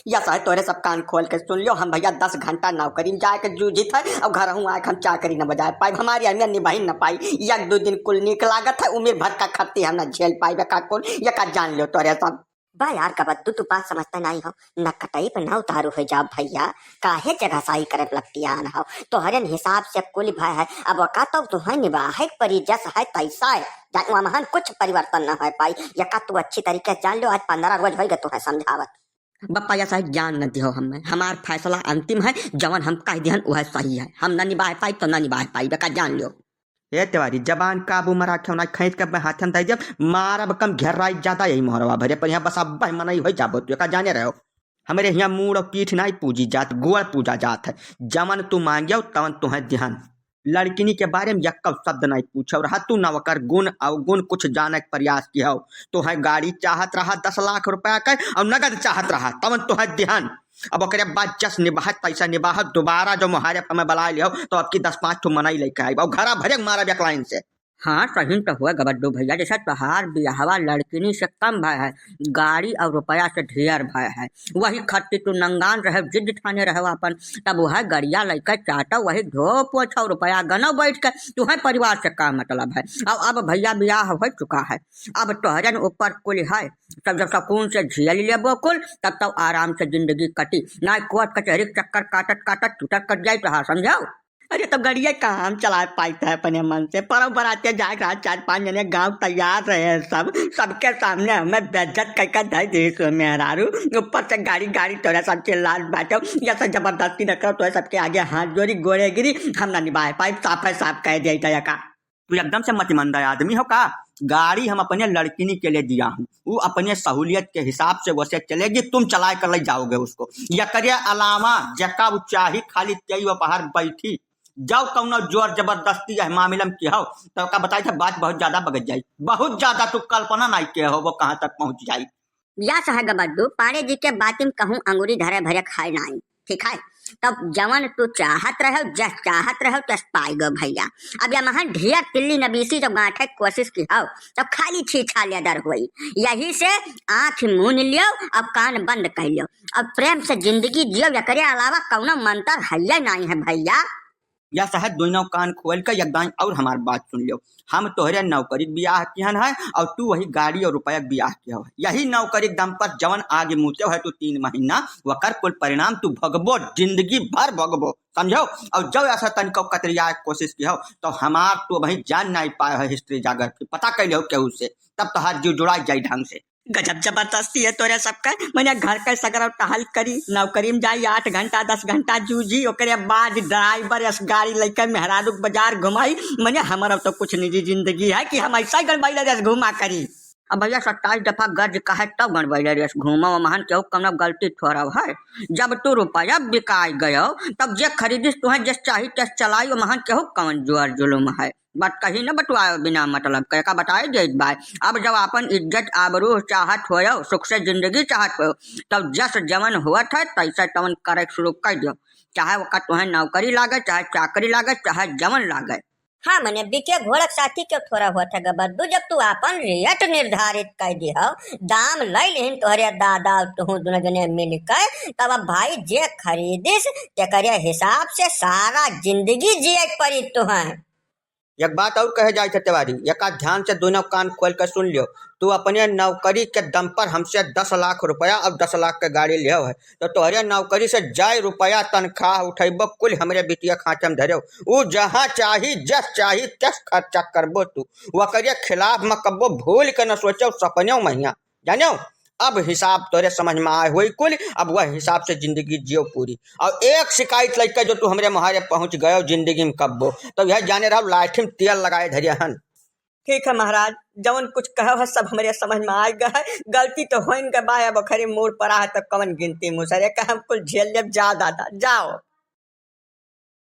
या साहे तोरे सब कान खोल के सुन लियो, हम भैया 10 घंटा नौकरी में जाए के जूझित है और घर हूँ आए हम चाकरी न बजाए पाई, हमारी अहमियत निभाई न पाई। 1-2 दिन कुल निक लागत है, उम्र भर का खर्ती हम न झेल पाई का कुल या का जान लियो तोरे सब। बा यार कबद्दू तू बात समझता नहीं हो, न कटई पे न उतारू हो जा भैया, काहे जगह सही करे लगतिया न हो। तो हरन हिसाब से कुल भाई है, अब का तो है निभा है परी जस है तैसा है, जान महान कुछ परिवर्तन न हो पाई। या का तू अच्छी तरीके से जान लो, आज 15 रोज हो गए तो है समझावत। बप्पा या साहे ज्ञान न दियो हमें, हमार फैसला अंतिम है, जवन हम कह दिहन वह सही है, हम न निभा पाई तो न निभा पाई का जान लियो। ए तिवारी जबान काबू में रखे ना, खींच के हाथ में दे मारब कम घेराई ज्यादा यही मोहरवा भरे पर यहाँ बस अब मनाई हो जाबो तू का जाने रहो। हमारे यहाँ मूड और पीठ नहीं पूजी जात, गोड़ पूजा जात है। जमन तू मांगियो तवन तुम्हें ध्यान, लड़किनी के बारे में यक्कव शब्द नहीं पूछो रहा तू, न वकर गुण अवगुण कुछ जाने के प्रयास किया हो। तो है गाड़ी चाहत रहा 10 लाख रुपया का और नगद चाहत रहा तवन तुम्हें ध्यान। अब ओकरे बाद जस निबाहत पैसा निबाहत दोबारा जो मुहारे हमें बला लियो तो अब की 10-5 ठो मनाई लेके आई और घरा भरे मारा लाइन से। हाँ सही तो हुआ गबड्डू भैया, जैसा तोहार बियाहवा लड़किनी से कम भय है, गाड़ी और रुपया से ढेर भय है। वही खट्टी तू नंगान रहे जिद ठाने रहे अपन, तब वह गड़िया लेकर चाटा वही धो पोछा रुपया गनो बैठ के तुम्हें परिवार से का मतलब है। अब भैया बियाह हो चुका है, अब तोहरन ऊपर कुल है, तब जब सुकून से झेल लेबो कुल तब तब आराम से जिंदगी कटी, ना कोर्ट कचहरी चक्कर काटत काटत टूटत कट जाए तो हाँ समझाओ। अरे तब गड़िया काम चला पाता है अपने मन से, परव बराते जाए रहा 4-5 जने गांव तैयार रहे सब, सबके सामने हमें बेइज्जत कर धर दी मेहरारू, ऊपर से गाड़ी तोरा सबके लाल बाटो या सब जबरदस्ती न करो तो सबके आगे हाथ जोड़ी गोरे गिरी, हम ना निभा पाई, साफ कह दिया का। तू एकदम से मतिमंदा आदमी हो का? गाड़ी हम अपने लड़किनी के लिए दिया हूँ, वो अपने सहूलियत के हिसाब से वैसे चलेगी, तुम चला कर ले जाओगे उसको। या करिए अलावा जका वो चाही खाली तई वो बाहर बैठी जाओ कौनो जोर जबरदस्ती है मामला में की हो तो का बताई था बात बहुत ज्यादा बगत जाई, बहुत ज्यादा तू कल्पना नहीं के हो वो कहाँ तक पहुंच जाई। या सह गबड्डू पाड़े जी के बातिम कहूँ अंगूरी धरे भरे खाए नहीं, ठीक है? तब जवन तू चाहत रहो जस चाहत रहो तस पाएगो भैया। अब या महान ढेर तिल्ली नबीसी जब गांठे कोशिश की हो तब खाली छीछा लेदर हुई, यही से आंख मून लियो अब कान बंद कर लियो, अब प्रेम से जिंदगी जियो, या करे अलावा कौनो मंत्र है नहीं है भैया। या शायद दोनों कान खोल कर एकदम और हमारी बात सुन लियो, हम तोहरे नौकरी ब्याह किहन है और तू वही गाड़ी और रुपया ब्याह किया है। यही नौकरी दम पर जवन आगे मुँचे है तू 3 महीना वकर कुल परिणाम तू भगबो, जिंदगी भर भगबो, समझो। और जब ऐसा तनिको कतरिया कोशिश की हो तो हमार तो वही जान नहीं पाए है हिस्ट्री जागर की पता कर लियो केहू से, तब तो हाथ जीव जुड़ा जाई ढंग से। गजब जबरदस्ती है तोरे सबका, मैंने घर के सगर टहल करी, नौकरी में जाई 8 घंटा 10 घंटा जूझी, ओकरे बाद ड्राइवर यस गाड़ी लेकर मेहरारू बाजार घुमाई, मैंने हमारा तो कुछ निजी जिंदगी है कि हम ऐसा गड़बैले रेस घुमा करी। अब भैया 27 दफा गर्ज कहे तब गड़बैले रेस घूमा महान केहू कम गलती थोड़ा है। जब तू रुपया बिकाई गयो तब जे खरीदिस तुहे जस चाही तस चलाई, महान केहू कौन जुआर जुलुम है, बात कहीं न बटवाओ बिना मतलब का बताए दे बाय। अब जब अपन इज्जत आबरू चाहत हो, सुख से जिंदगी चाहत हो, तब जस जवन हुआ था तैसा तवन करे शुरू कर दो, चाहे वक्त तुम्हें नौकरी लागे चाहे चाकरी लागे चाहे जवन लागे। हाँ मने बिके घोड़क साथी क्यों थोड़ा हुआ था गबड्डू, जब तू अपन रेट निर्धारित कर दिया दाम ले लेन तोहरे दादा तू दोनों जने मिलकर, तब अब भाई जे खरीदिस ते करे हिसाब से सारा जिंदगी जिए पड़ी तुहें। एक बात और कहे जाए तिवारी, एक ध्यान से दोनों कान खोल कर सुन लियो, तू अपने नौकरी के दम पर हमसे 10 लाख रुपया और 10 लाख के गाड़ी लियो है, तो तोहरे नौकरी से जाय रुपया तनख्वाह उठेबो कुल हमरे बिटिया खाते में धरे, वो जहाँ चाही जस चाही तस खर्चा करबो, तू वकरे खिलाफ में कब्बो भूल के न सोचो सपने महिया जानो। अब हिसाब तोरे समझ में आए हुई कुल, अब वह हिसाब से जिंदगी जियो पूरी। और एक शिकायत लेकर जो तू हमारे मुहारे पहुंच गयो जिंदगी में कब्बो, तो यह जाने रहा लाठी में तेल लगाए धरिया। ठीक है महाराज, जवन कुछ कहो है सब हमारे समझ में आ गया है, गलती तो हो इनके बाय अब खरी मोड़ पर आ है तो कवन गिनती मुसरे का हम कुल झेल ले जा दादा जाओ।